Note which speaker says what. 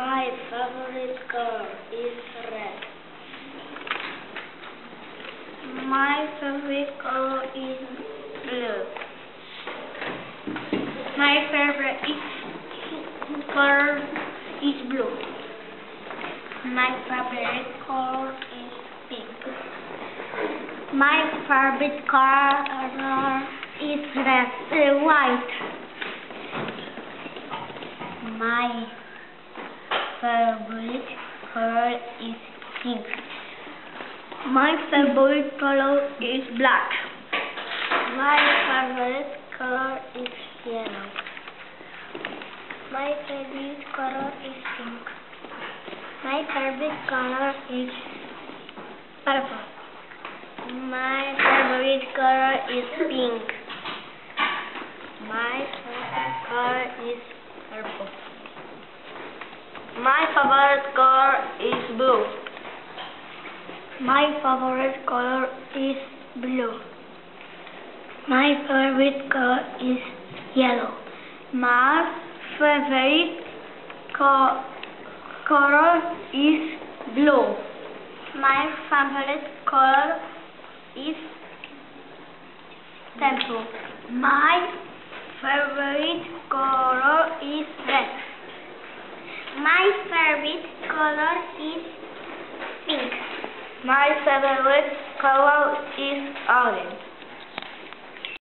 Speaker 1: My favorite color is red. My favorite color is blue. My favorite color is blue. My favorite color is pink. My favorite color is white. My favorite color is pink. My favorite color is black. My favorite color is yellow. My favorite color is pink. My favorite color is purple. My favorite color is pink. My favorite color is purple. My favorite color is blue. My favorite color is blue. My favorite color is yellow. My favorite color is blue. My favorite color is purple. My favorite color is red. My favorite color is pink. My favorite color is orange.